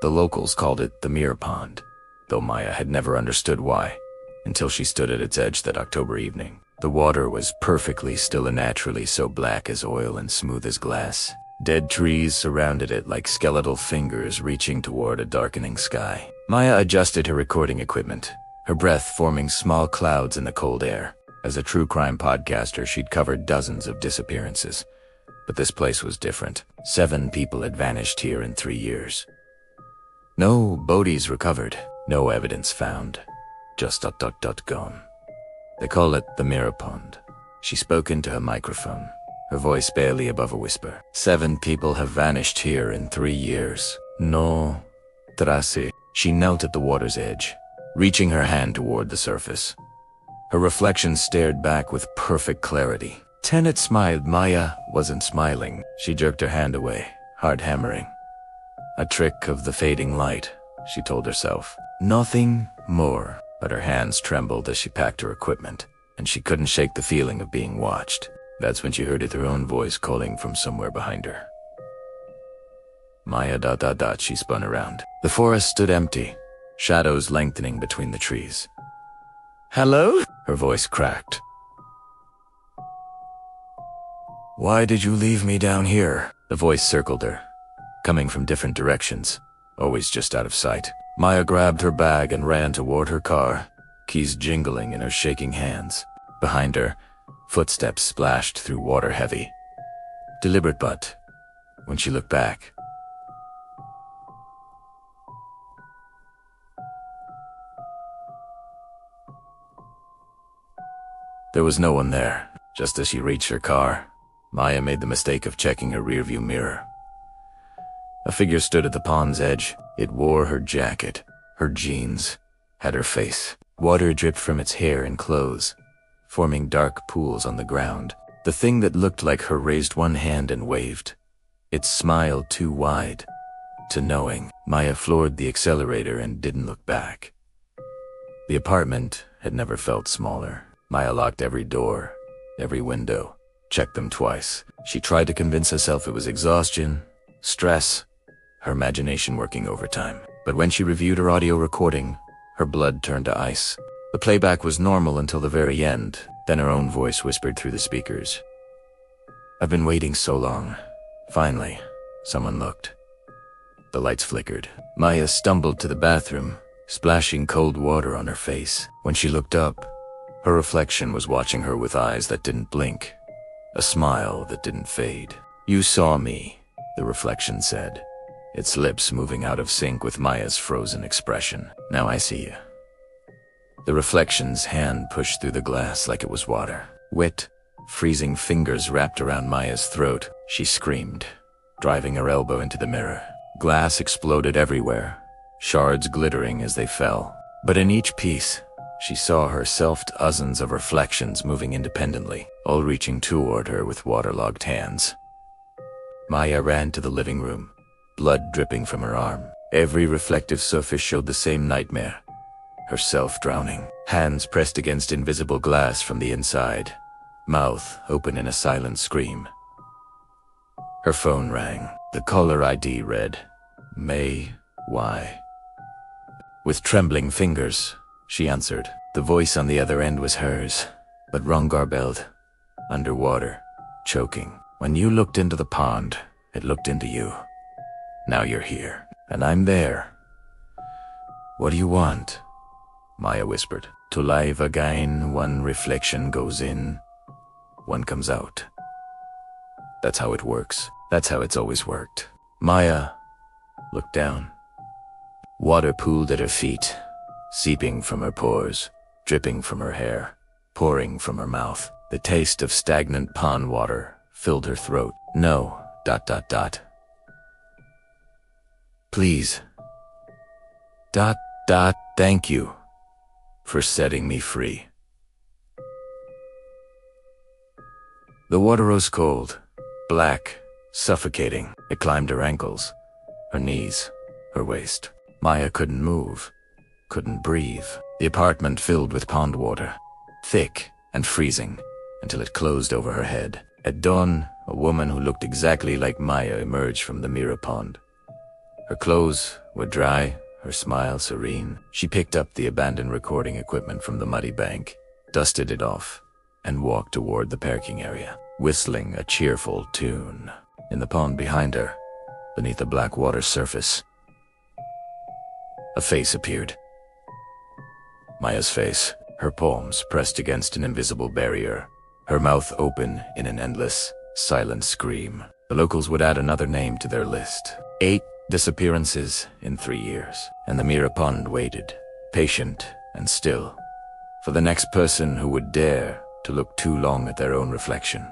The locals called it the Mirror Pond, though Maya had never understood why, until she stood at its edge that October evening. The water was perfectly still and naturally so black as oil and smooth as glass. Dead trees surrounded it like skeletal fingers reaching toward a darkening sky. Maya adjusted her recording equipment, her breath forming small clouds in the cold air. As a true crime podcaster, she'd covered dozens of disappearances. But this place was different. 7 people had vanished here in 3 years. No bodies recovered, no evidence found. Just ... gone. They call it the Mirror Pond. She spoke into her microphone, her voice barely above a whisper. 7 people have vanished here in 3 years. No trace. She knelt at the water's edge, reaching her hand toward the surface. Her reflection stared back with perfect clarity. Tenet smiled. Maya wasn't smiling. She jerked her hand away, hard hammering. A trick of the fading light, she told herself. Nothing more. But her hands trembled as she packed her equipment, and she couldn't shake the feeling of being watched. That's when she heard her own voice calling from somewhere behind her. Maya ... She spun around. The forest stood empty, shadows lengthening between the trees. Hello? Her voice cracked. Why did you leave me down here? The voice circled her, coming from different directions, always just out of sight. Maya grabbed her bag and ran toward her car, keys jingling in her shaking hands. Behind her, footsteps splashed through water heavy. Deliberate, but when she looked back, there was no one there. Just as she reached her car, Maya made the mistake of checking her rearview mirror. A figure stood at the pond's edge. It wore her jacket, her jeans, had her face. Water dripped from its hair and clothes, forming dark pools on the ground. The thing that looked like her raised one hand and waved. Its smile too wide, too knowing. Maya floored the accelerator and didn't look back. The apartment had never felt smaller. Maya locked every door, every window, checked them twice. She tried to convince herself it was exhaustion, stress, her imagination working overtime. But when she reviewed her audio recording, her blood turned to ice. The playback was normal until the very end. Then her own voice whispered through the speakers. I've been waiting so long. Finally, someone looked. The lights flickered. Maya stumbled to the bathroom, splashing cold water on her face. When she looked up, her reflection was watching her with eyes that didn't blink, a smile that didn't fade. You saw me, the reflection said, its lips moving out of sync with Maya's frozen expression. Now I see you. The reflection's hand pushed through the glass like it was water. Wet, freezing fingers wrapped around Maya's throat. She screamed, driving her elbow into the mirror. Glass exploded everywhere, shards glittering as they fell. But in each piece, she saw herself dozens of reflections moving independently, all reaching toward her with waterlogged hands. Maya ran to the living room, blood dripping from her arm. Every reflective surface showed the same nightmare. Herself drowning, hands pressed against invisible glass from the inside, mouth open in a silent scream. Her phone rang. The caller ID read, May Y. With trembling fingers, she answered. The voice on the other end was hers, but wrong garbled, underwater, choking. When you looked into the pond, it looked into you. Now you're here, and I'm there. What do you want? Maya whispered. To live again, one reflection goes in, one comes out. That's how it works. That's how it's always worked. Maya looked down. Water pooled at her feet, seeping from her pores, dripping from her hair, pouring from her mouth. The taste of stagnant pond water filled her throat. No, ... Please. ... Thank you for setting me free. The water rose cold, black, suffocating. It climbed her ankles, her knees, her waist. Maya couldn't move, couldn't breathe. The apartment filled with pond water, thick and freezing, until it closed over her head. At dawn, a woman who looked exactly like Maya emerged from the mirror pond. Her clothes were dry, her smile serene. She picked up the abandoned recording equipment from the muddy bank, dusted it off, and walked toward the parking area, whistling a cheerful tune. In the pond behind her, beneath the black water surface, a face appeared. Maya's face, her palms pressed against an invisible barrier, her mouth open in an endless, silent scream. The locals would add another name to their list. 8 disappearances in 3 years. And the Mira Pond waited, patient and still, for the next person who would dare to look too long at their own reflection.